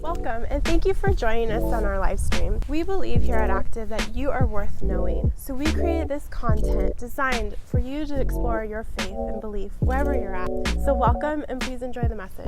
Welcome, and thank you for joining us on our live stream. We believe here at Active that you are worth knowing, so we created this content designed for you to explore your faith and belief wherever you're at. So welcome, and please enjoy the message.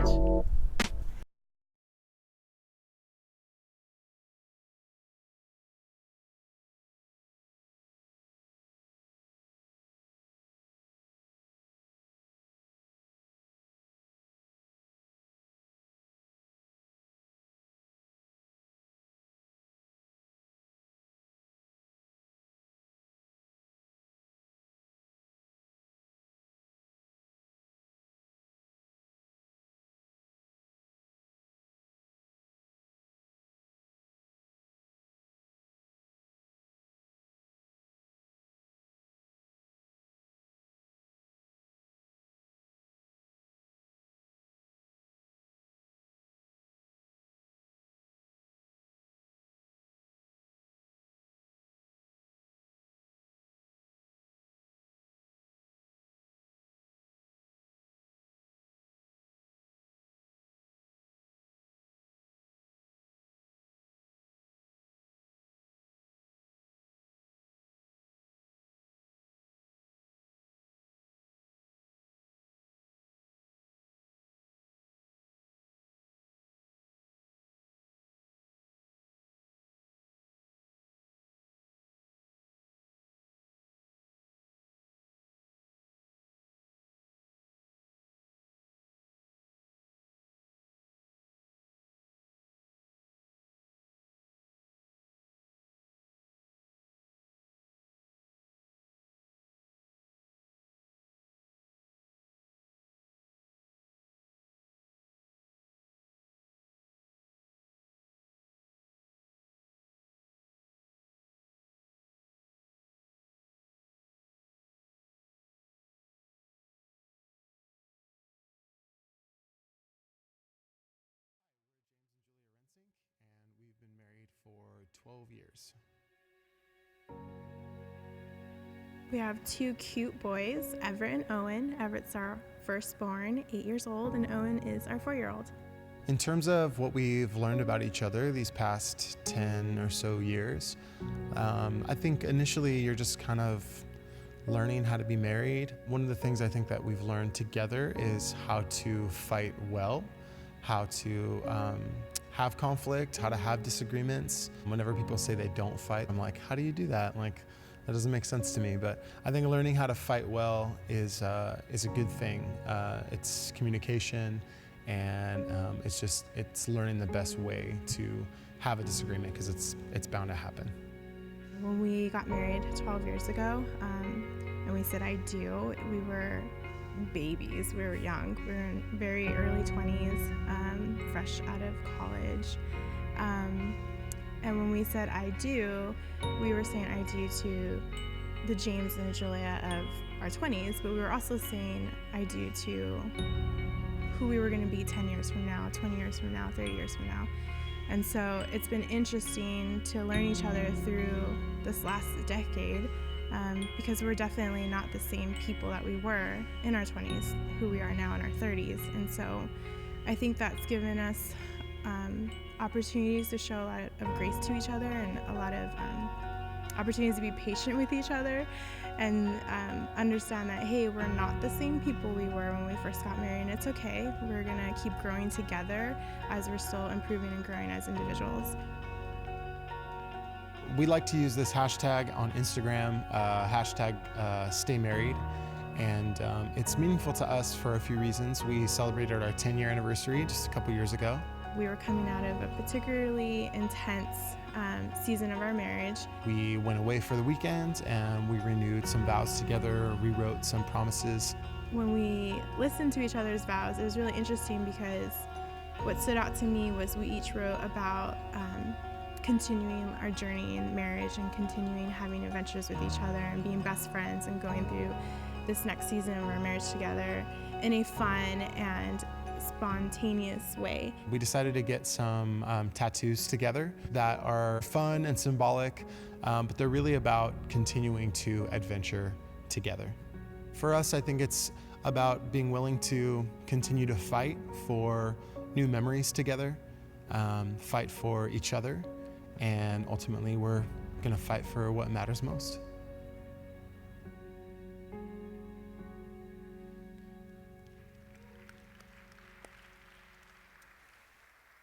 And we've been married for 12 years. We have two cute boys, Everett and Owen. Everett's our firstborn, 8 years old, and Owen is our 4-year-old. In terms of what we've learned about each other these past 10 or so years, I think initially you're just kind of learning how to be married. One of the things I think that we've learned together is how to fight well, how to have conflict, how to have disagreements. Whenever people say they don't fight, I'm like, how do you do that? Like, that doesn't make sense to me. But I think learning how to fight well is a good thing. It's communication, and it's learning the best way to have a disagreement, because it's bound to happen. When we got married 12 years ago, and we said I do, we were babies. We were young. We were in very early 20s, fresh out of college. And when we said I do, we were saying I do to the James and the Julia of our 20s, but we were also saying I do to who we were going to be 10 years from now, 20 years from now, 30 years from now. And so it's been interesting to learn each other through this last decade, because we're definitely not the same people that we were in our 20s, who we are now in our 30s. And so I think that's given us opportunities to show a lot of grace to each other, and a lot of opportunities to be patient with each other, and understand that, hey, we're not the same people we were when we first got married, and it's okay. We're gonna keep growing together as we're still improving and growing as individuals. We like to use this hashtag on Instagram, hashtag Stay Married, and it's meaningful to us for a few reasons. We celebrated our 10-year anniversary just a couple years ago. We were coming out of a particularly intense season of our marriage. We went away for the weekend, and we renewed some vows together, rewrote some promises. When we listened to each other's vows, it was really interesting, because what stood out to me was we each wrote about continuing our journey in marriage, and continuing having adventures with each other, and being best friends, and going through this next season of our marriage together in a fun and spontaneous way. We decided to get some tattoos together that are fun and symbolic, but they're really about continuing to adventure together. For us, I think it's about being willing to continue to fight for new memories together, fight for each other, and ultimately we're going to fight for what matters most.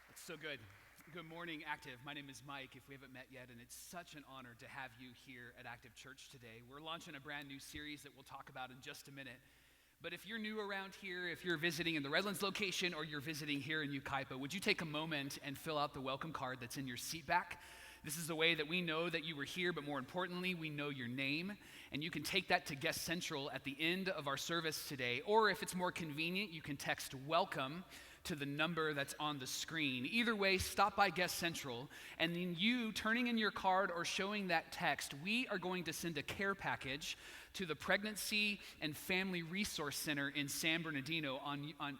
That's so good. Good morning, Active. My name is Mike, if we haven't met yet, and it's such an honor to have you here at Active Church today. We're launching a brand new series that we'll talk about in just a minute. But if you're new around here, if you're visiting in the Redlands location or you're visiting here in Yucaipa, would you take a moment and fill out the welcome card that's in your seat back? This is the way that we know that you were here, but more importantly, we know your name. And you can take that to Guest Central at the end of our service today. Or if it's more convenient, you can text WELCOME to the number that's on the screen. Either way, stop by Guest Central, and then you turning in your card or showing that text, we are going to send a care package to the Pregnancy and Family Resource Center in San Bernardino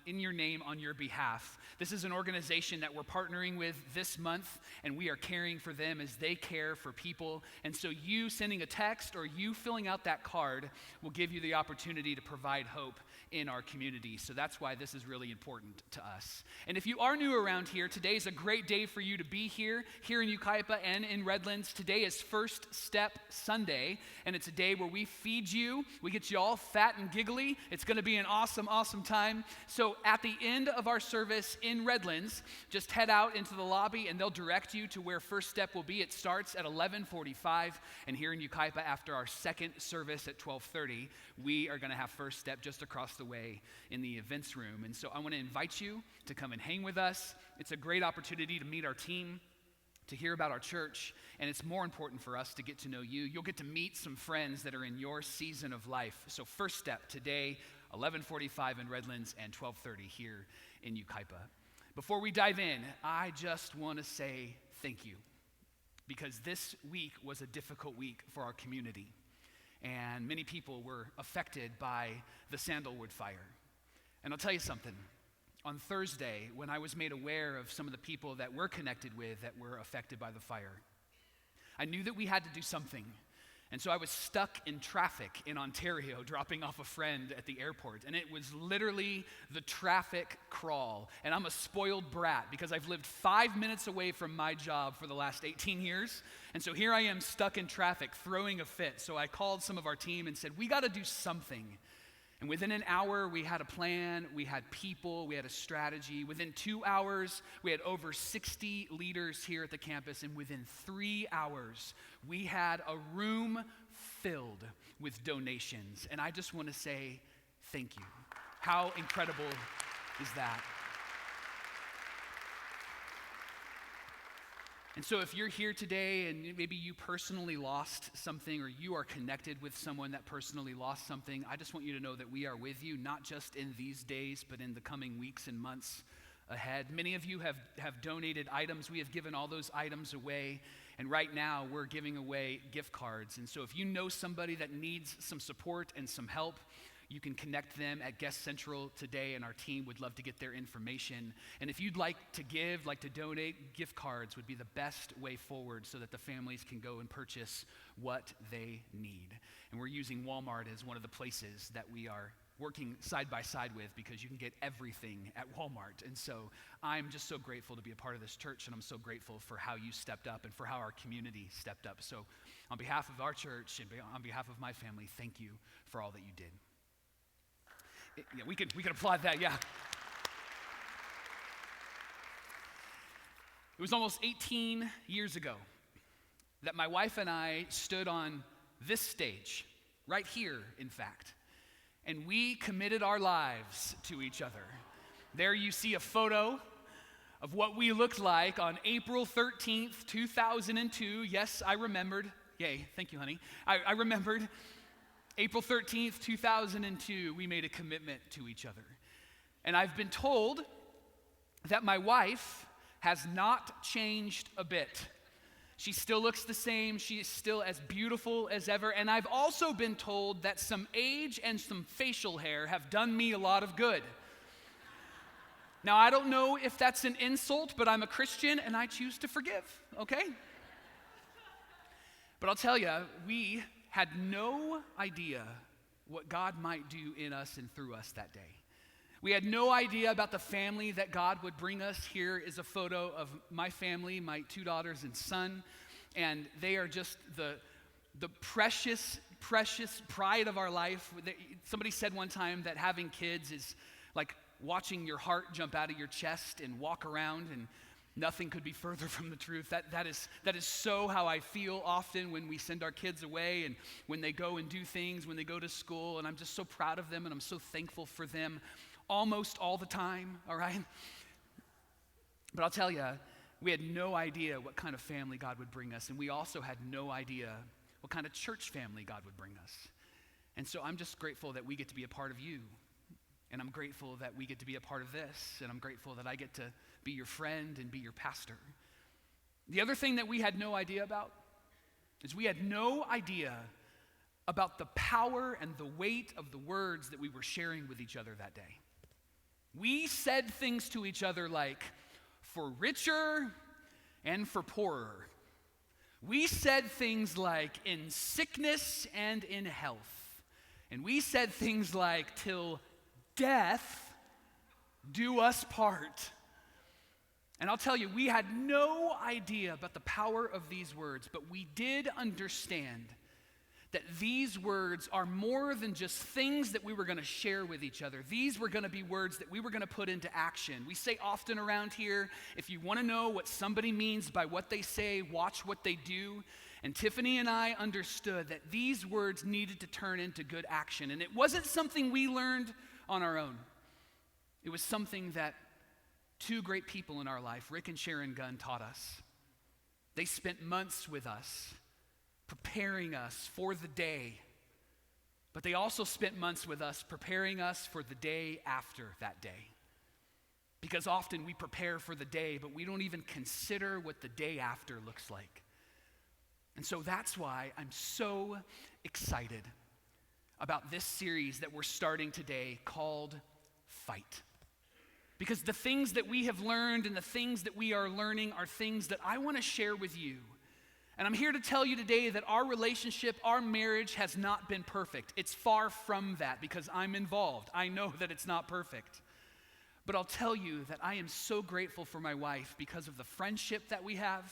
in your name, on your behalf. This is an organization that we're partnering with this month, and we are caring for them as they care for people. And so you sending a text or you filling out that card will give you the opportunity to provide hope in our community. So that's why this is really important to us. And if you are new around here, today is a great day for you to be here in Yucaipa and in Redlands. Today is First Step Sunday, and it's a day where we feed you. We get you all fat and giggly. It's going to be an awesome, awesome time. So at the end of our service in Redlands, just head out into the lobby and they'll direct you to where First Step will be. It starts at 11:45, and here in Yucaipa, after our second service at 12:30, we are going to have First Step just across the way in the events room. And so I want to invite you to come and hang with us. It's a great opportunity to meet our team, to hear about our church, and it's more important for us to get to know you. You'll get to meet some friends that are in your season of life. So First Step today, 11:45 in Redlands and 12:30 here in Yucaipa. Before we dive in, I just want to say thank you, because this week was a difficult week for our community, and many people were affected by the sandalwood fire. And I'll tell you something. On Thursday, when I was made aware of some of the people that we're connected with that were affected by the fire, I knew that we had to do something. And so I was stuck in traffic in Ontario, dropping off a friend at the airport. And it was literally the traffic crawl. And I'm a spoiled brat because I've lived 5 minutes away from my job for the last 18 years. And so here I am stuck in traffic, throwing a fit. So I called some of our team and said, we got to do something. And within an hour, we had a plan, we had people, we had a strategy. Within 2 hours, we had over 60 leaders here at the campus. And within 3 hours, we had a room filled with donations. And I just want to say thank you. How incredible is that? And so if you're here today and maybe you personally lost something, or you are connected with someone that personally lost something, I just want you to know that we are with you, not just in these days, but in the coming weeks and months ahead. Many of you have donated items. We have given all those items away, and right now we're giving away gift cards. And so if you know somebody that needs some support and some help, you can connect them at Guest Central today, and our team would love to get their information. And if you'd like to give, like to donate, gift cards would be the best way forward so that the families can go and purchase what they need. And we're using Walmart as one of the places that we are working side by side with, because you can get everything at Walmart. And so I'm just so grateful to be a part of this church, and I'm so grateful for how you stepped up and for how our community stepped up. So on behalf of our church and on behalf of my family, thank you for all that you did. Yeah, we could applaud that, yeah. It was almost 18 years ago that my wife and I stood on this stage, right here, in fact, and we committed our lives to each other. There you see a photo of what we looked like on April 13th, 2002. Yes, I remembered. Yay, thank you, honey. I remembered. April 13th, 2002, we made a commitment to each other. And I've been told that my wife has not changed a bit. She still looks the same. She is still as beautiful as ever. And I've also been told that some age and some facial hair have done me a lot of good. Now, I don't know if that's an insult, but I'm a Christian and I choose to forgive, okay? But I'll tell you, we had no idea what God might do in us and through us that day. We had no idea about the family that God would bring us. Here is a photo of my family, my 2 daughters and son, and they are just the precious pride of our life. Somebody said one time that having kids is like watching your heart jump out of your chest and walk around, and nothing could be further from the truth. That is so how I feel often when we send our kids away and when they go and do things, when they go to school, and I'm just so proud of them and I'm so thankful for them almost all the time, all right? But I'll tell you, we had no idea what kind of family God would bring us, and we also had no idea what kind of church family God would bring us. And so I'm just grateful that we get to be a part of you, and I'm grateful that we get to be a part of this, and I'm grateful that I get to be your friend and be your pastor. The other thing that we had no idea about is we had no idea about the power and the weight of the words that we were sharing with each other that day. We said things to each other like, for richer and for poorer. We said things like, in sickness and in health. And we said things like, till death do us part. And I'll tell you, we had no idea about the power of these words, but we did understand that these words are more than just things that we were going to share with each other. These were going to be words that we were going to put into action. We say often around here, if you want to know what somebody means by what they say, watch what they do. And Tiffany and I understood that these words needed to turn into good action. And it wasn't something we learned on our own. It was something that 2 great people in our life, Rick and Sharon Gunn, taught us. They spent months with us, preparing us for the day, but they also spent months with us preparing us for the day after that day. Because often we prepare for the day, but we don't even consider what the day after looks like. And so that's why I'm so excited about this series that we're starting today called Fight. Because the things that we have learned and the things that we are learning are things that I want to share with you. And I'm here to tell you today that our relationship, our marriage has not been perfect. It's far from that because I'm involved. I know that it's not perfect. But I'll tell you that I am so grateful for my wife because of the friendship that we have,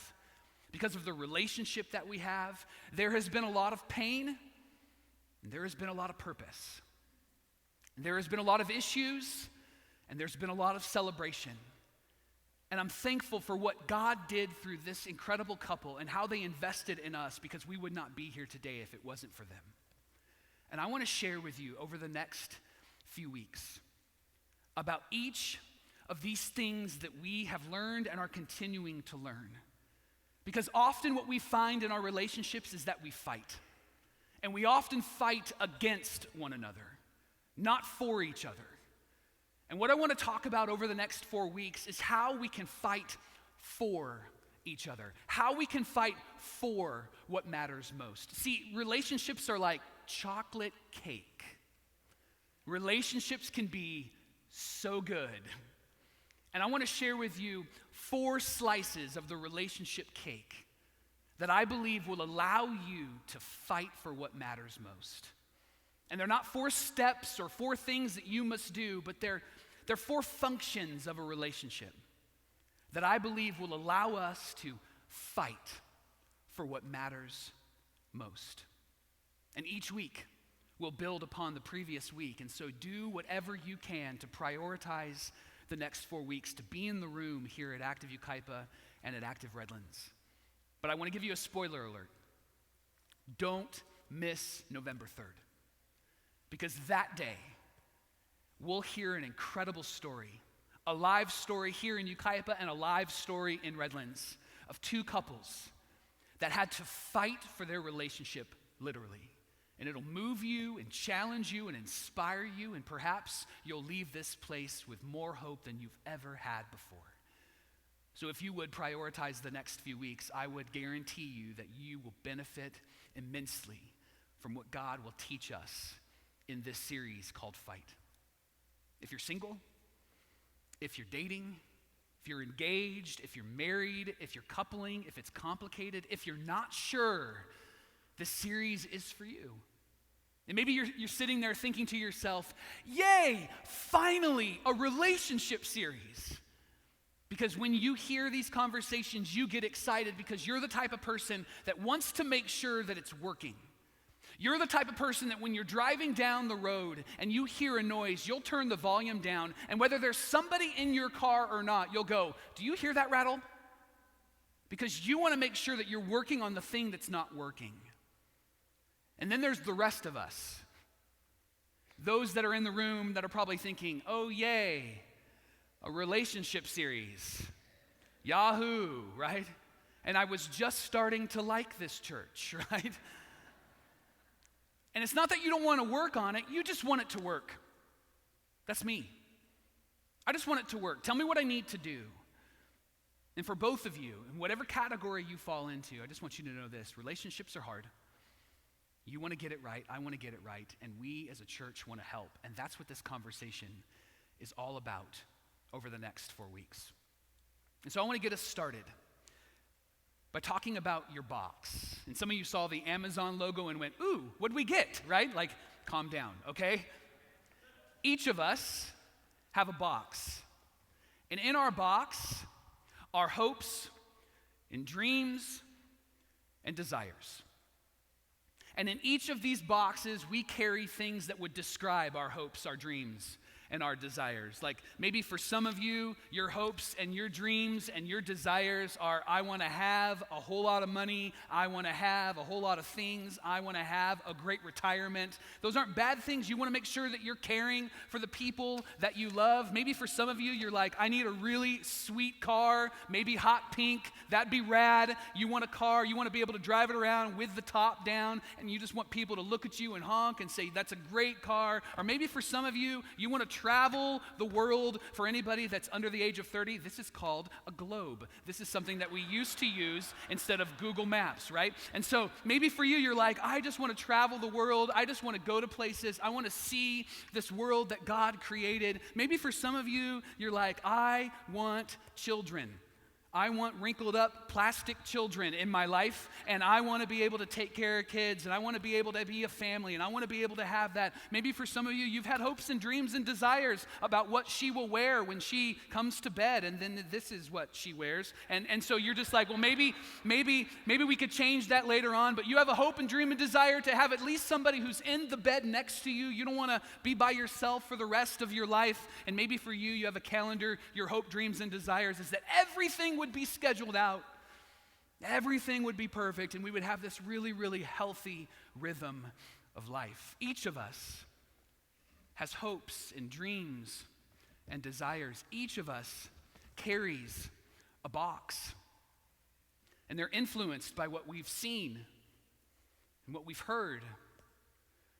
because of the relationship that we have. There has been a lot of pain, and there has been a lot of purpose. And there has been a lot of issues, and there's been a lot of celebration. And I'm thankful for what God did through this incredible couple and how they invested in us, because we would not be here today if it wasn't for them. And I want to share with you over the next few weeks about each of these things that we have learned and are continuing to learn. Because often what we find in our relationships is that we fight. And we often fight against one another, not for each other. And what I want to talk about over the next 4 weeks is how we can fight for each other, how we can fight for what matters most. See, relationships are like chocolate cake. Relationships can be so good. And I want to share with you 4 slices of the relationship cake that I believe will allow you to fight for what matters most. And they're not 4 steps or 4 things that you must do, but they're 4 functions of a relationship that I believe will allow us to fight for what matters most. And each week will build upon the previous week. And so do whatever you can to prioritize the next 4 weeks to be in the room here at Active Yucaipa and at Active Redlands. But I want to give you a spoiler alert. Don't miss November 3rd. Because that day, we'll hear an incredible story, a live story here in Yucaipa and a live story in Redlands of 2 couples that had to fight for their relationship, literally. And it'll move you and challenge you and inspire you, and perhaps you'll leave this place with more hope than you've ever had before. So if you would prioritize the next few weeks, I would guarantee you that you will benefit immensely from what God will teach us in this series called Fight. If you're single, if you're dating, if you're engaged, if you're married, if you're coupling, if it's complicated, if you're not sure, this series is for you. And maybe you're sitting there thinking to yourself, yay, finally, a relationship series. Because when you hear these conversations, you get excited because you're the type of person that wants to make sure that it's working. You're the type of person that when you're driving down the road and you hear a noise, you'll turn the volume down, and whether there's somebody in your car or not, you'll go, do you hear that rattle? Because you want to make sure that you're working on the thing that's not working. And then there's the rest of us. Those that are in the room that are probably thinking, oh yay, a relationship series. Yahoo, right? And I was just starting to like this church, right? And it's not that you don't want to work on it, you just want it to work. That's me. I just want it to work. Tell me what I need to do. And for both of you, in whatever category you fall into, I just want you to know this: relationships are hard. You want to get it right, I want to get it right, and we as a church want to help. And that's what this conversation is all about over the next 4 weeks. And so I want to get us started by talking about your box. And some of you saw the Amazon logo and went, ooh, what'd we get, right? Like, calm down, okay? Each of us have a box. And in our box are hopes and dreams and desires. And in each of these boxes, we carry things that would describe our hopes, our dreams, and our desires. Like maybe for some of you, your hopes and your dreams and your desires are, I want to have a whole lot of money, I want to have a whole lot of things, I want to have a great retirement. Those aren't bad things. You want to make sure that you're caring for the people that you love. Maybe for some of you, you're like, I need a really sweet car, maybe hot pink, that'd be rad. You want a car, you want to be able to drive it around with the top down, and you just want people to look at you and honk and say, that's a great car. Or maybe for some of you, you want to travel the world. For anybody that's under the age of 30, this is called a globe. This is something that we used to use instead of Google Maps, right? And so maybe for you, you're like, I just want to travel the world. I just want to go to places. I want to see this world that God created. Maybe for some of you, you're like, I want children. I want wrinkled up plastic children in my life, and I want to be able to take care of kids, and I want to be able to be a family, and I want to be able to have that. Maybe for some of you, you've had hopes and dreams and desires about what she will wear when she comes to bed, and then this is what she wears. And so you're just like, well, maybe we could change that later on, but you have a hope and dream and desire to have at least somebody who's in the bed next to you. You don't want to be by yourself for the rest of your life. And maybe for you, you have a calendar. Your hope, dreams, and desires is that everything would be scheduled out. Everything would be perfect, and we would have this really, really healthy rhythm of life. Each of us has hopes and dreams and desires. Each of us carries a box, and they're influenced by what we've seen and what we've heard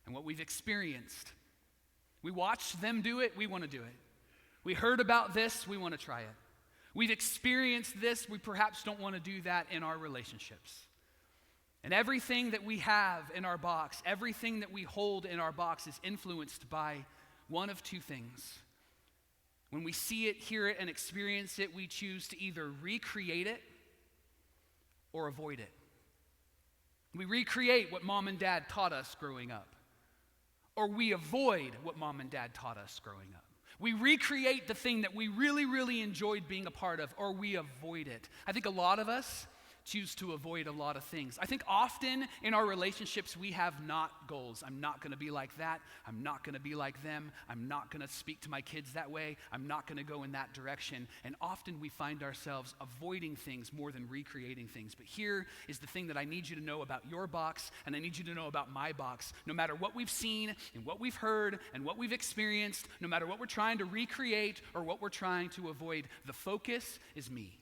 and what we've experienced. We watched them do it, we want to do it. We heard about this, we want to try it. We've experienced this, we perhaps don't want to do that in our relationships. And everything that we have in our box, everything that we hold in our box is influenced by one of two things. When we see it, hear it, and experience it, we choose to either recreate it or avoid it. We recreate what mom and dad taught us growing up, or we avoid what mom and dad taught us growing up. We recreate the thing that we really, really enjoyed being a part of, or we avoid it. I think a lot of us choose to avoid a lot of things. I think often in our relationships, we have not goals. I'm not going to be like that. I'm not going to be like them. I'm not going to speak to my kids that way. I'm not going to go in that direction. And often we find ourselves avoiding things more than recreating things. But here is the thing that I need you to know about your box, and I need you to know about my box. No matter what we've seen and what we've heard and what we've experienced, no matter what we're trying to recreate or what we're trying to avoid, the focus is me.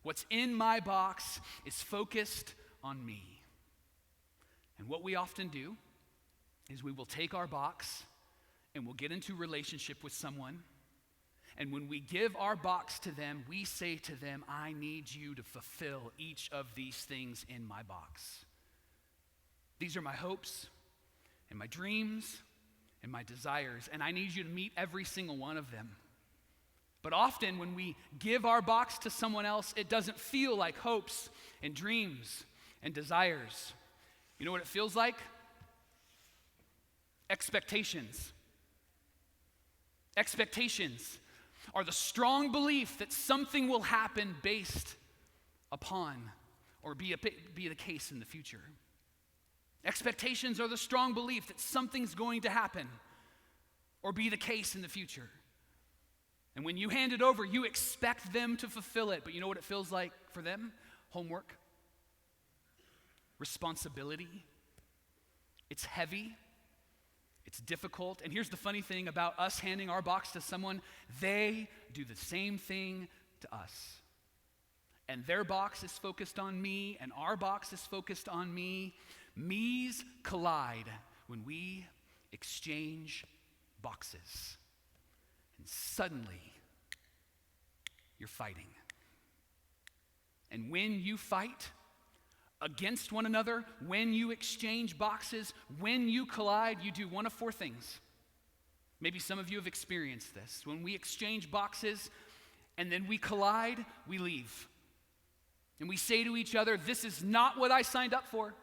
What's in my box is focused on me. And what we often do is we will take our box and we'll get into relationship with someone. And when we give our box to them, we say to them, I need you to fulfill each of these things in my box. These are my hopes and my dreams and my desires, and I need you to meet every single one of them. But often when we give our box to someone else, it doesn't feel like hopes and dreams and desires. You know what it feels like? Expectations. Expectations are the strong belief that something will happen based upon or be the case in the future. Expectations are the strong belief that something's going to happen or be the case in the future. And when you hand it over, you expect them to fulfill it. But you know what it feels like for them? Homework. Responsibility. It's heavy. It's difficult. And here's the funny thing about us handing our box to someone, they do the same thing to us. And their box is focused on me, and our box is focused on me. Me's collide when we exchange boxes. And suddenly, you're fighting. And when you fight against one another, when you exchange boxes, when you collide, you do one of four things. Maybe some of you have experienced this. When we exchange boxes and then we collide, we leave. And we say to each other, this is not what I signed up for.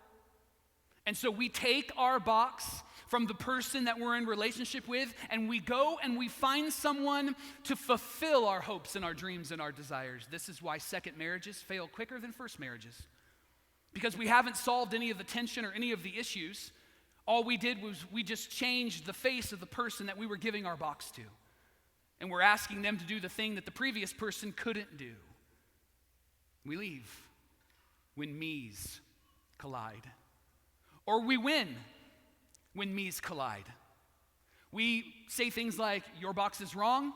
And so we take our box from the person that we're in relationship with, and we go and we find someone to fulfill our hopes and our dreams and our desires. This is why second marriages fail quicker than first marriages. Because we haven't solved any of the tension or any of the issues. All we did was we just changed the face of the person that we were giving our box to. And we're asking them to do the thing that the previous person couldn't do. We leave when me's collide. Or we win when me's collide. We say things like, your box is wrong,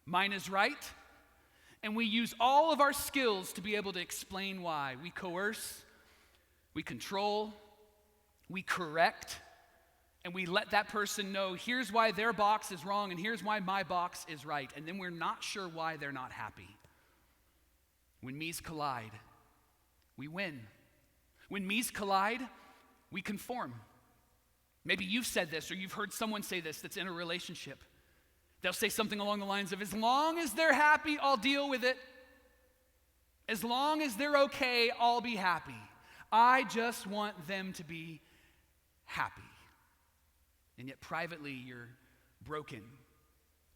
mine is right, and we use all of our skills to be able to explain why. We coerce, we control, we correct, and we let that person know, here's why their box is wrong and here's why my box is right. And then we're not sure why they're not happy. When me's collide, we win. When me's collide, we conform. Maybe you've said this or you've heard someone say this that's in a relationship. They'll say something along the lines of, as long as they're happy, I'll deal with it. As long as they're okay, I'll be happy. I just want them to be happy. And yet privately, you're broken.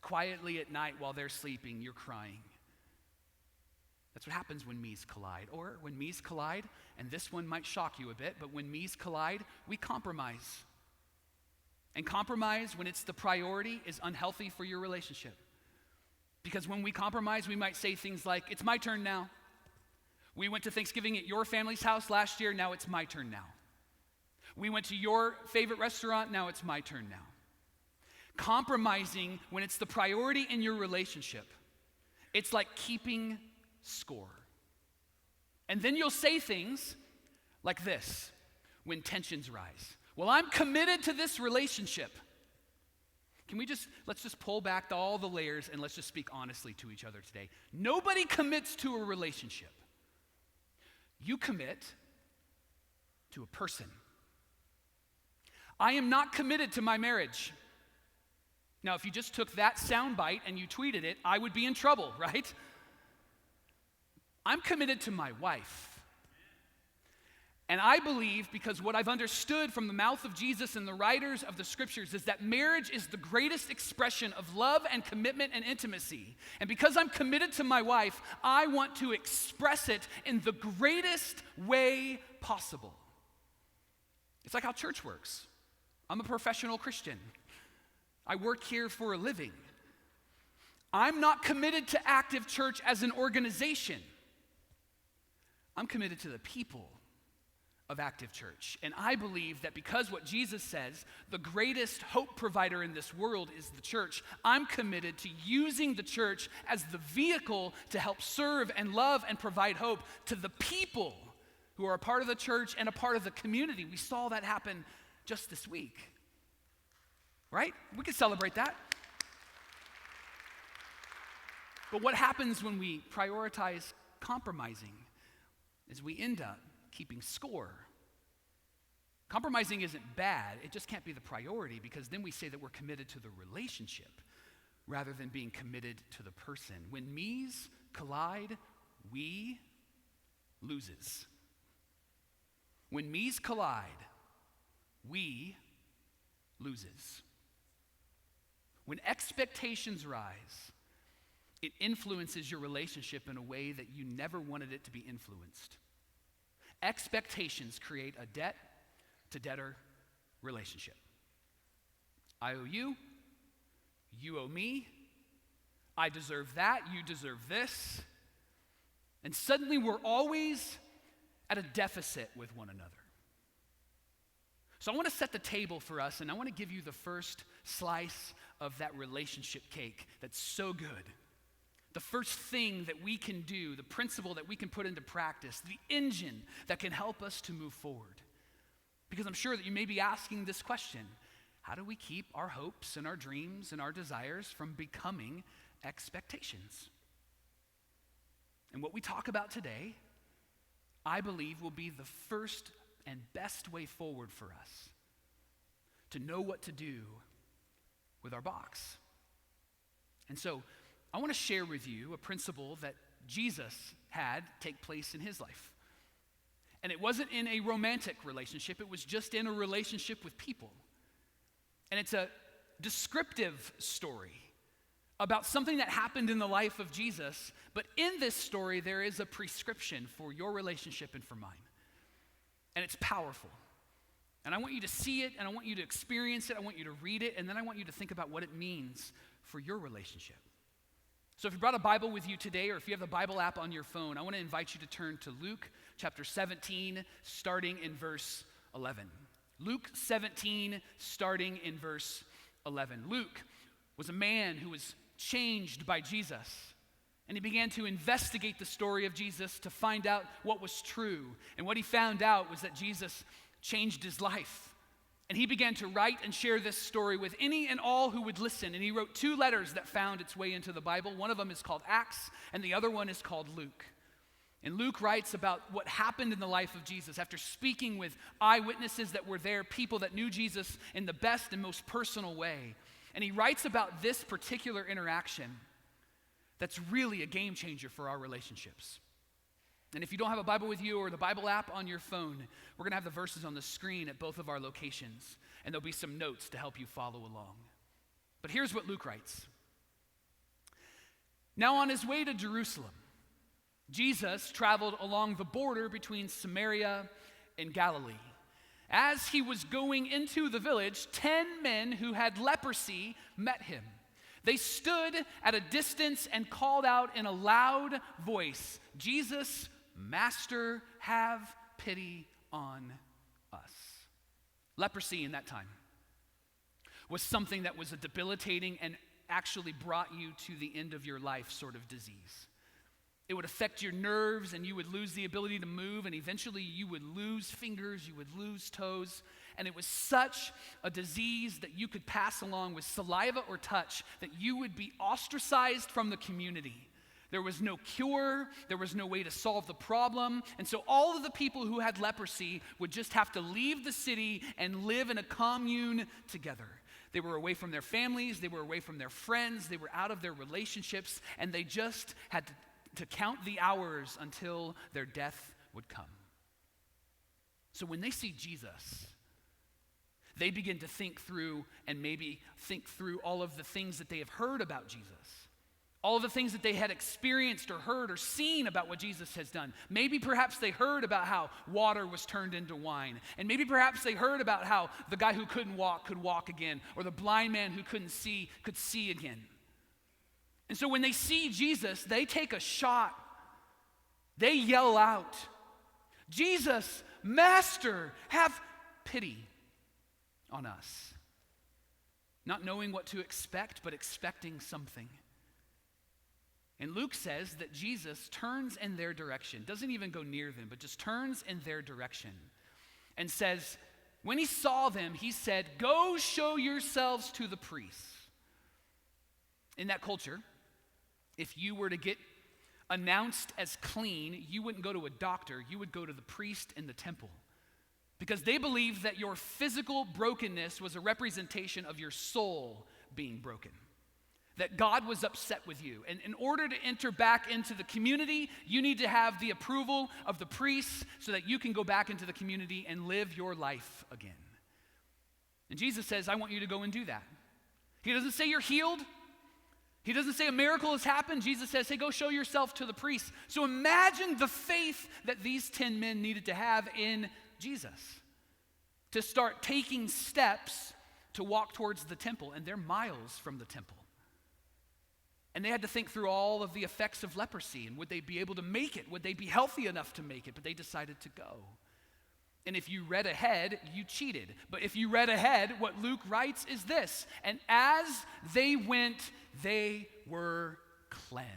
Quietly at night while they're sleeping, you're crying. That's what happens when me's collide. Or when me's collide, and this one might shock you a bit, but when me's collide, we compromise. And compromise, when it's the priority, is unhealthy for your relationship. Because when we compromise, we might say things like, it's my turn now. We went to Thanksgiving at your family's house last year, now it's my turn now. We went to your favorite restaurant, now it's my turn now. Compromising, when it's the priority in your relationship, it's like keeping score. And then you'll say things like this when tensions rise. Well, I'm committed to this relationship. Let's just pull back all the layers and let's just speak honestly to each other today. Nobody commits to a relationship. You commit to a person. I am not committed to my marriage. Now, if you just took that soundbite and you tweeted it, I would be in trouble, right? I'm committed to my wife. And I believe, because what I've understood from the mouth of Jesus and the writers of the scriptures is that marriage is the greatest expression of love and commitment and intimacy. And because I'm committed to my wife, I want to express it in the greatest way possible. It's like how church works. I'm a professional Christian. I work here for a living. I'm not committed to Active Church as an organization. I'm committed to the people of Active Church. And I believe that because what Jesus says, the greatest hope provider in this world is the church, I'm committed to using the church as the vehicle to help serve and love and provide hope to the people who are a part of the church and a part of the community. We saw that happen just this week. Right? We could celebrate that. But what happens when we prioritize compromising is we end up keeping score. Compromising isn't bad, it just can't be the priority, because then we say that we're committed to the relationship rather than being committed to the person. When me's collide, we loses. When me's collide, we loses. When expectations rise, it influences your relationship in a way that you never wanted it to be influenced. Expectations create a debt-to-debtor relationship. I owe you, you owe me, I deserve that, you deserve this. And suddenly we're always at a deficit with one another. So I want to set the table for us, and I want to give you the first slice of that relationship cake that's so good. The first thing that we can do, the principle that we can put into practice, the engine that can help us to move forward. Because I'm sure that you may be asking this question: how do we keep our hopes and our dreams and our desires from becoming expectations? And what we talk about today, I believe, will be the first and best way forward for us to know what to do with our box. And so I want to share with you a principle that Jesus had take place in his life. And it wasn't in a romantic relationship, it was just in a relationship with people. And it's a descriptive story about something that happened in the life of Jesus, but in this story there is a prescription for your relationship and for mine. And it's powerful. And I want you to see it, and I want you to experience it, I want you to read it, and then I want you to think about what it means for your relationship. So if you brought a Bible with you today, or if you have the Bible app on your phone, I want to invite you to turn to Luke chapter 17, starting in verse 11. Luke 17, starting in verse 11. Luke was a man who was changed by Jesus, and he began to investigate the story of Jesus to find out what was true. And what he found out was that Jesus changed his life. And he began to write and share this story with any and all who would listen. And he wrote 2 letters that found its way into the Bible. One of them is called Acts, and the other one is called Luke. And Luke writes about what happened in the life of Jesus after speaking with eyewitnesses that were there, people that knew Jesus in the best and most personal way. And he writes about this particular interaction that's really a game changer for our relationships. And if you don't have a Bible with you or the Bible app on your phone, we're going to have the verses on the screen at both of our locations, and there'll be some notes to help you follow along. But here's what Luke writes. Now on his way to Jerusalem, Jesus traveled along the border between Samaria and Galilee. As he was going into the village, 10 men who had leprosy met him. They stood at a distance and called out in a loud voice, "Jesus, Master, have pity on us." Leprosy in that time was something that was a debilitating and actually brought you to the end of your life sort of disease. It would affect your nerves, and you would lose the ability to move, and eventually you would lose fingers, you would lose toes. And it was such a disease that you could pass along with saliva or touch that you would be ostracized from the community. There was no cure, there was no way to solve the problem, and so all of the people who had leprosy would just have to leave the city and live in a commune together. They were away from their families, they were away from their friends, they were out of their relationships, and they just had to count the hours until their death would come. So when they see Jesus, they begin to think through all of the things that they have heard about Jesus. All of the things that they had experienced or heard or seen about what Jesus has done. Maybe perhaps they heard about how water was turned into wine. And maybe perhaps they heard about how the guy who couldn't walk could walk again, or the blind man who couldn't see could see again. And so when they see Jesus, they take a shot. They yell out, "Jesus, Master, have pity on us." Not knowing what to expect, but expecting something. And Luke says that Jesus turns in their direction, doesn't even go near them, but just turns in their direction and says, when he saw them, he said, "Go show yourselves to the priests." In that culture, if you were to get announced as clean, you wouldn't go to a doctor, you would go to the priest in the temple. Because they believed that your physical brokenness was a representation of your soul being broken. That God was upset with you. And in order to enter back into the community, you need to have the approval of the priests so that you can go back into the community and live your life again. And Jesus says, I want you to go and do that. He doesn't say you're healed. He doesn't say a miracle has happened. Jesus says, hey, go show yourself to the priest. So imagine the faith that these 10 men needed to have in Jesus to start taking steps to walk towards the temple. And they're miles from the temple. And they had to think through all of the effects of leprosy. And would they be able to make it? Would they be healthy enough to make it? But they decided to go. And if you read ahead, you cheated. But if you read ahead, what Luke writes is this. And as they went, they were cleansed.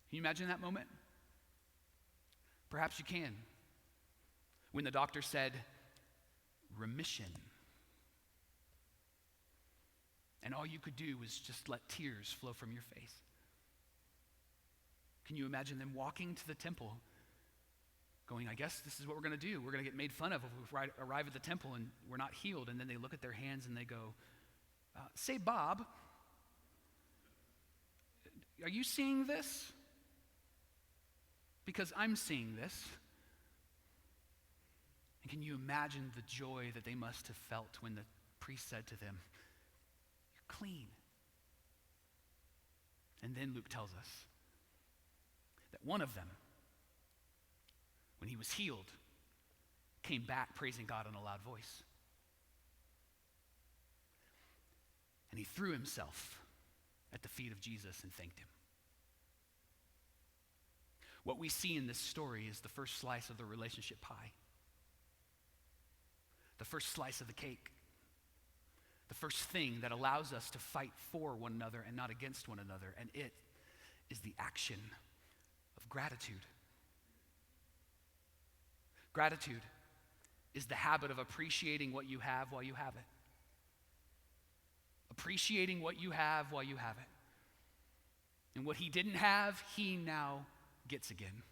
Can you imagine that moment? Perhaps you can. When the doctor said, remission. And all you could do was just let tears flow from your face. Can you imagine them walking to the temple, going, I guess this is what we're going to do. We're going to get made fun of if we arrive at the temple and we're not healed. And then they look at their hands and they go, say, Bob, are you seeing this? Because I'm seeing this. And can you imagine the joy that they must have felt when the priest said to them, you're clean? And then Luke tells us that one of them, when he was healed, came back praising God in a loud voice. And he threw himself at the feet of Jesus and thanked him. What we see in this story is the first slice of the relationship pie. The first slice of the cake. The first thing that allows us to fight for one another and not against one another. And it is the action of gratitude. Gratitude is the habit of appreciating what you have while you have it. Appreciating what you have while you have it. And what he didn't have, he now gets again.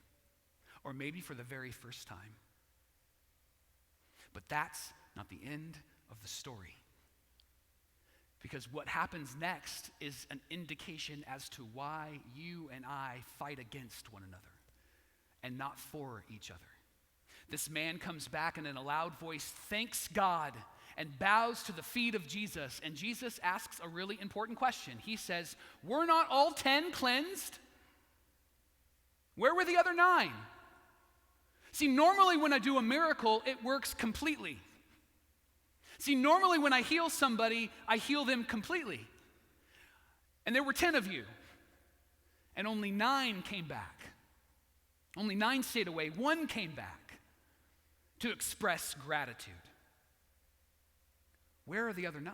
Or maybe for the very first time. But that's not the end of the story. Because what happens next is an indication as to why you and I fight against one another and not for each other. This man comes back and in a loud voice thanks God and bows to the feet of Jesus. And Jesus asks a really important question. He says, were not all 10 cleansed? Where were the other 9? See, normally when I do a miracle, it works completely. See, normally when I heal somebody, I heal them completely. And there were 10 of you, and only 9 came back. Only 9 stayed away. 1 came back to express gratitude. Where are the other 9?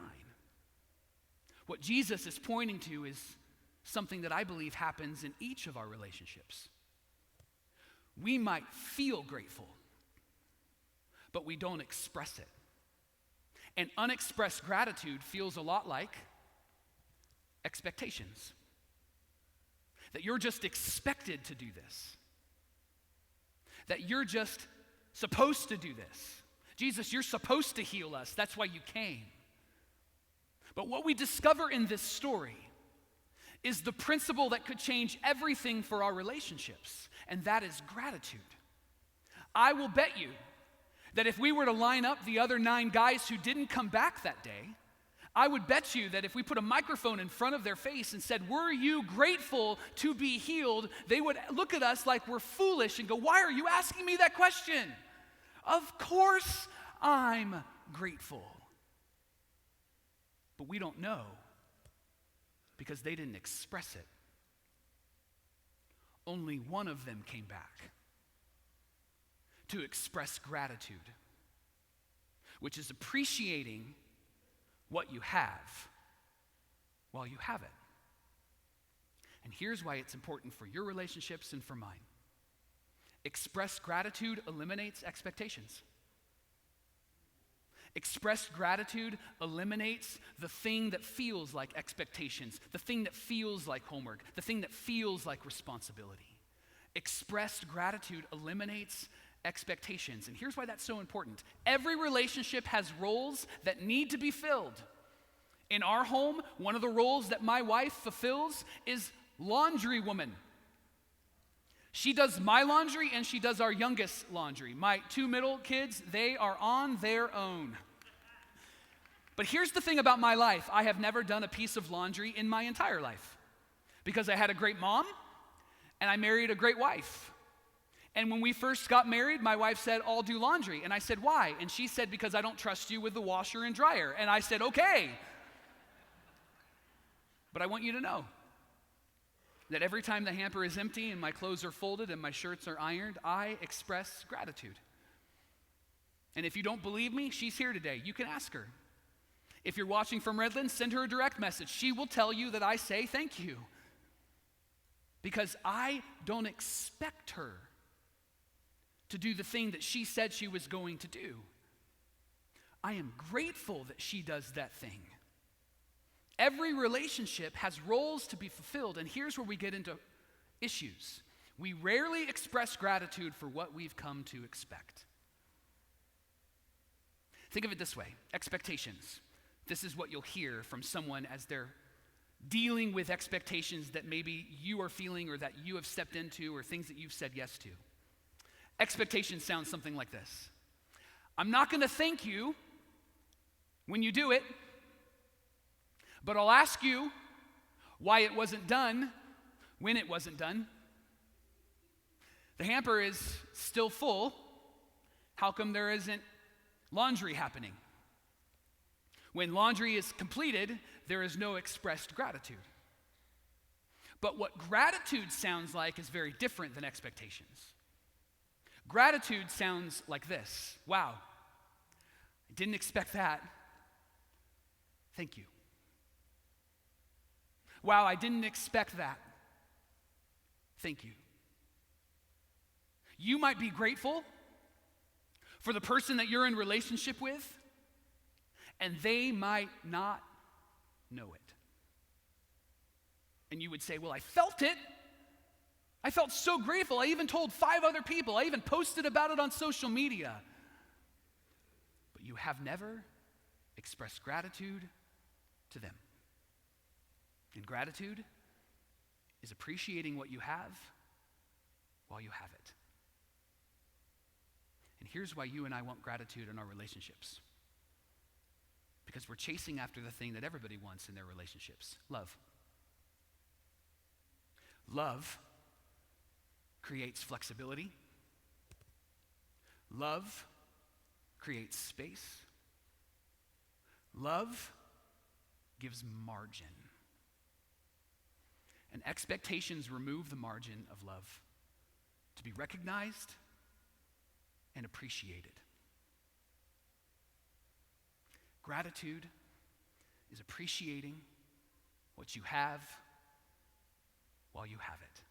What Jesus is pointing to is something that I believe happens in each of our relationships. We might feel grateful, but we don't express it. And unexpressed gratitude feels a lot like expectations. That you're just expected to do this. That you're just supposed to do this. Jesus, you're supposed to heal us. That's why you came. But what we discover in this story is the principle that could change everything for our relationships, and that is gratitude. I will bet you that if we were to line up the other 9 guys who didn't come back that day, I would bet you that if we put a microphone in front of their face and said, were you grateful to be healed? They would look at us like we're foolish and go, why are you asking me that question? Of course I'm grateful. But we don't know because they didn't express it. Only one of them came back to express gratitude, which is appreciating what you have while you have it. And here's why it's important for your relationships and for mine. Expressed gratitude eliminates expectations. Expressed gratitude eliminates the thing that feels like expectations, the thing that feels like homework, the thing that feels like responsibility. Expressed gratitude eliminates expectations. And here's why that's so important. Every relationship has roles that need to be filled. In our home, one of the roles that my wife fulfills is laundry woman. She does my laundry and she does our youngest laundry. My 2 middle kids, they are on their own. But here's the thing about my life. I have never done a piece of laundry in my entire life because I had a great mom and I married a great wife. And when we first got married, my wife said, I'll do laundry. And I said, why? And she said, because I don't trust you with the washer and dryer. And I said, okay. But I want you to know that every time the hamper is empty and my clothes are folded and my shirts are ironed, I express gratitude. And if you don't believe me, she's here today. You can ask her. If you're watching from Redlands, send her a direct message. She will tell you that I say thank you. Because I don't expect her to do the thing that she said she was going to do. I am grateful that she does that thing. Every relationship has roles to be fulfilled, and here's where we get into issues. We rarely express gratitude for what we've come to expect. Think of it this way, expectations. This is what you'll hear from someone as they're dealing with expectations that maybe you are feeling or that you have stepped into or things that you've said yes to. Expectations sound something like this. I'm not going to thank you when you do it, but I'll ask you why it wasn't done when it wasn't done. The hamper is still full. How come there isn't laundry happening? When laundry is completed, there is no expressed gratitude. But what gratitude sounds like is very different than expectations. Gratitude sounds like this. Wow, I didn't expect that. Thank you. Wow, I didn't expect that. Thank you. You might be grateful for the person that you're in relationship with, and they might not know it. And you would say, well, I felt it. I felt so grateful. I even told 5 other people. I even posted about it on social media. But you have never expressed gratitude to them. And gratitude is appreciating what you have while you have it. And here's why you and I want gratitude in our relationships. Because we're chasing after the thing that everybody wants in their relationships, love. Love creates flexibility. Love creates space. Love gives margin. And expectations remove the margin of love to be recognized and appreciated. Gratitude is appreciating what you have while you have it.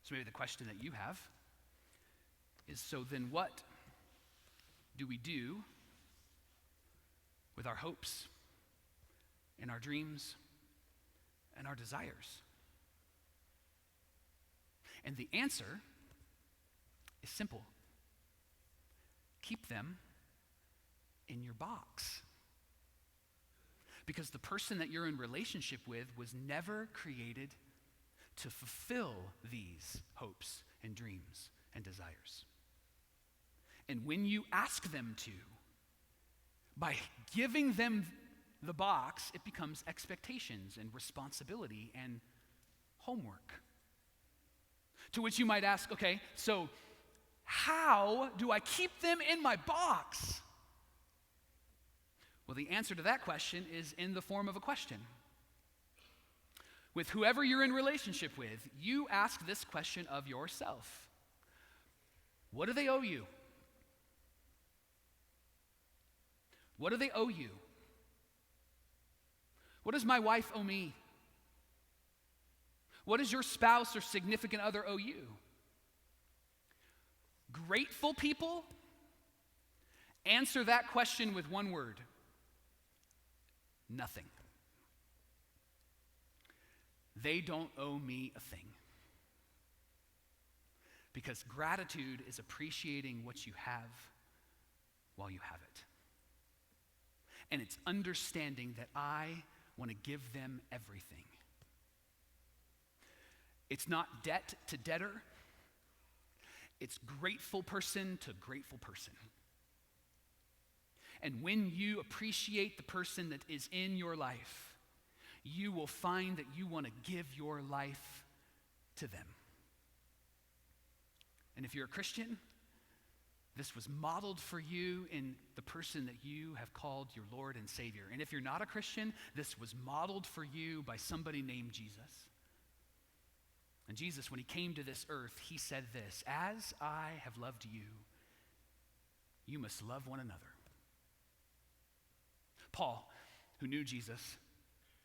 So maybe the question that you have is, so then what do we do with our hopes and our dreams and our desires? And the answer is simple. Keep them in your box. Because the person that you're in relationship with was never created to fulfill these hopes and dreams and desires. And when you ask them to, by giving them the box, it becomes expectations and responsibility and homework. To which you might ask, okay, so how do I keep them in my box? Well, the answer to that question is in the form of a question. With whoever you're in relationship with, you ask this question of yourself. What do they owe you? What do they owe you? What does my wife owe me? What does your spouse or significant other owe you? Grateful people answer that question with one word: nothing. They don't owe me a thing. Because gratitude is appreciating what you have while you have it. And it's understanding that I want to give them everything. It's not debt to debtor. It's grateful person to grateful person. And when you appreciate the person that is in your life, you will find that you want to give your life to them. And if you're a Christian, this was modeled for you in the person that you have called your Lord and Savior. And if you're not a Christian, this was modeled for you by somebody named Jesus. And Jesus, when he came to this earth, he said this, "As I have loved you, you must love one another." Paul, who knew Jesus,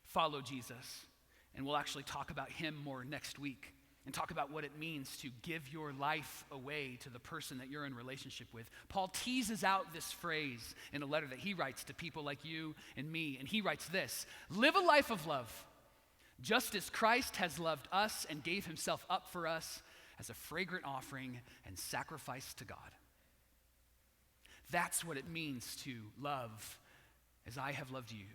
followed Jesus, and we'll actually talk about him more next week and talk about what it means to give your life away to the person that you're in relationship with. Paul teases out this phrase in a letter that he writes to people like you and me, and he writes this, "Live a life of love, just as Christ has loved us and gave himself up for us as a fragrant offering and sacrifice to God." That's what it means to love as I have loved you.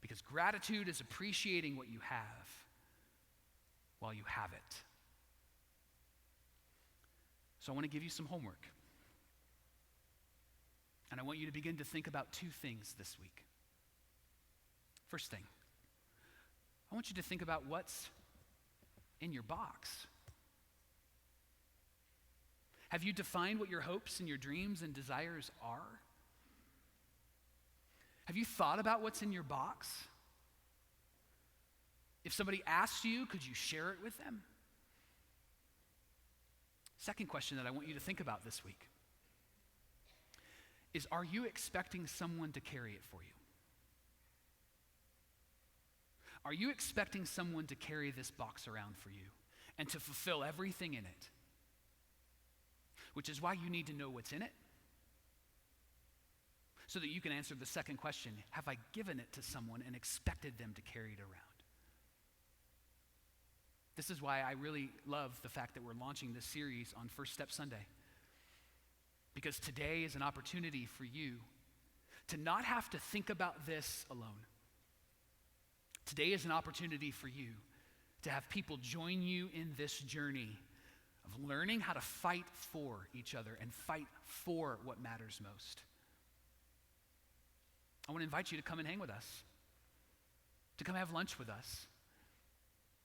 Because gratitude is appreciating what you have while you have it. So I want to give you some homework. And I want you to begin to think about two things this week. First thing, I want you to think about what's in your box. Have you defined what your hopes and your dreams and desires are? Have you thought about what's in your box? If somebody asks you, could you share it with them? Second question that I want you to think about this week is, are you expecting someone to carry it for you? Are you expecting someone to carry this box around for you and to fulfill everything in it? Which is why you need to know what's in it, so that you can answer the second question, have I given it to someone and expected them to carry it around? This is why I really love the fact that we're launching this series on First Step Sunday. Because today is an opportunity for you to not have to think about this alone. Today is an opportunity for you to have people join you in this journey of learning how to fight for each other and fight for what matters most. I want to invite you to come and hang with us, to come have lunch with us,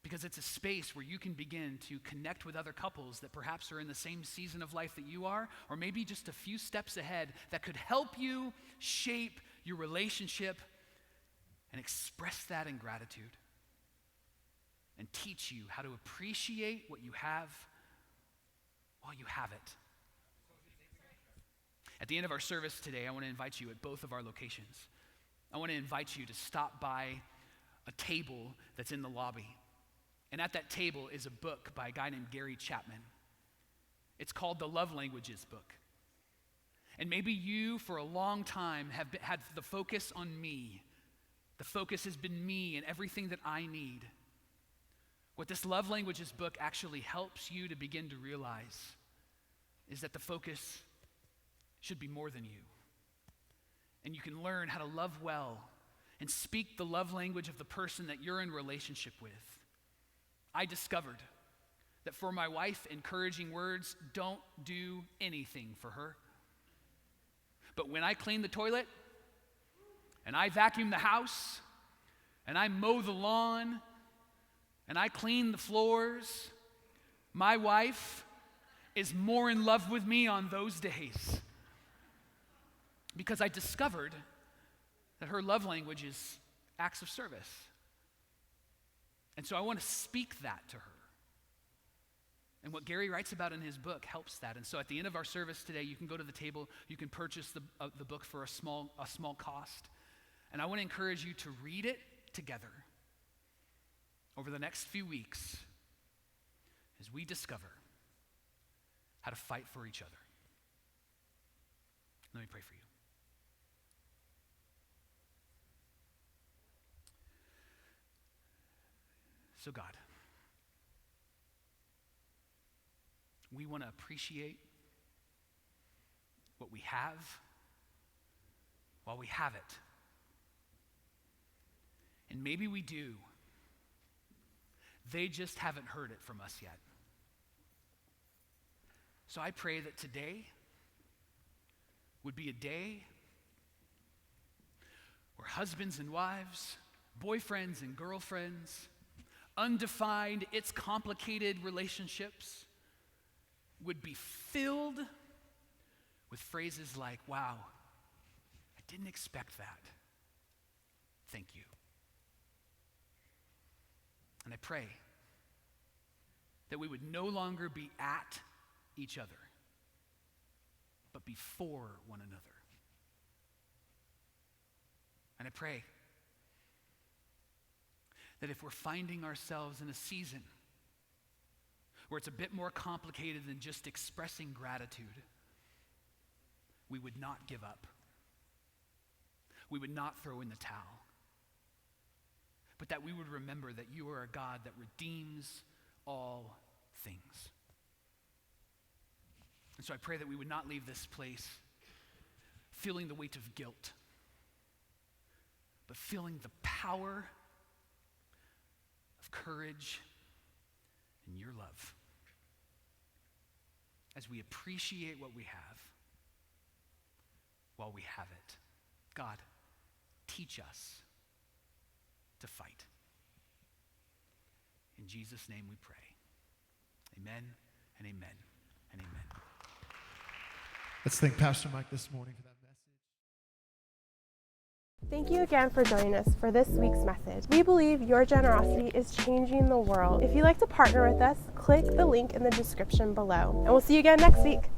because it's a space where you can begin to connect with other couples that perhaps are in the same season of life that you are, or maybe just a few steps ahead that could help you shape your relationship and express that in gratitude and teach you how to appreciate what you have while you have it. At the end of our service today, I want to invite you at both of our locations. I want to invite you to stop by a table that's in the lobby. And at that table is a book by a guy named Gary Chapman. It's called The Love Languages book. And maybe you, for a long time, have had the focus on me. The focus has been me and everything that I need. What this Love Languages book actually helps you to begin to realize is that the focus should be more than you. And you can learn how to love well and speak the love language of the person that you're in relationship with. I discovered that for my wife, encouraging words don't do anything for her. But when I clean the toilet, and I vacuum the house, and I mow the lawn, and I clean the floors, my wife is more in love with me on those days. Because I discovered that her love language is acts of service. And so I want to speak that to her. And what Gary writes about in his book helps that. And so at the end of our service today, you can go to the table, you can purchase the book for a small cost. And I want to encourage you to read it together over the next few weeks as we discover how to fight for each other. Let me pray for you. So God, we want to appreciate what we have while we have it. And maybe we do. They just haven't heard it from us yet. So I pray that today would be a day where husbands and wives, boyfriends and girlfriends, undefined, it's complicated relationships would be filled with phrases like, wow, I didn't expect that. Thank you. And I pray that we would no longer be at each other, but be for one another. And I pray that if we're finding ourselves in a season where it's a bit more complicated than just expressing gratitude, we would not give up. We would not throw in the towel. But that we would remember that you are a God that redeems all things. And so I pray that we would not leave this place feeling the weight of guilt, but feeling the power of courage and your love as we appreciate what we have while we have it. God, teach us to fight. In Jesus' name we pray. Amen and amen and amen. Let's thank Pastor Mike this morning for that message. Thank you again for joining us for this week's message. We believe your generosity is changing the world. If you'd like to partner with us, click the link in the description below. And we'll see you again next week.